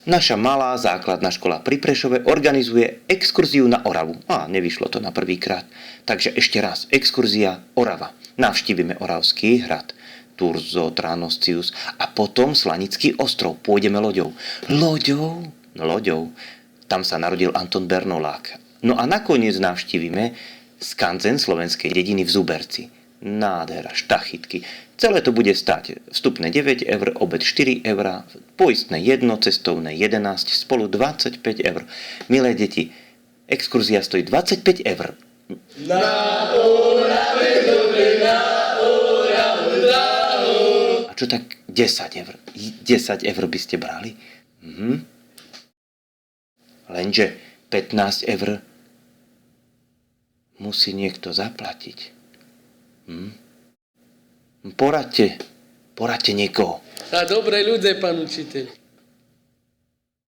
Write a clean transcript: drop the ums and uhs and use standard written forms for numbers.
Naša malá základná škola pri Prešove organizuje exkurziu na Oravu. Nevyšlo to na prvýkrát. Takže ešte raz, exkurzia Orava. Navštívime Oravský hrad, Turzo, Tranosius a potom Slanický ostrov. Pôjdeme loďou. Loďou? No loďou. Tam sa narodil Anton Bernolák. No a nakoniec navštívime skanzen slovenskej dediny v Zuberci. Nádhera, štachytky. Celé to bude stáť vstupné 9 eur, obed 4 eur, poistné 1, cestovné 11, spolu 25 eur. Milé deti, exkurzia stojí 25 eur. Na Orave dobre, na Oravu. A čo tak 10 eur? 10 eur by ste brali? Lenže 15 eur musí niekto zaplatiť. Poradte niekoho. A dobre ľudé, pán učiteľ.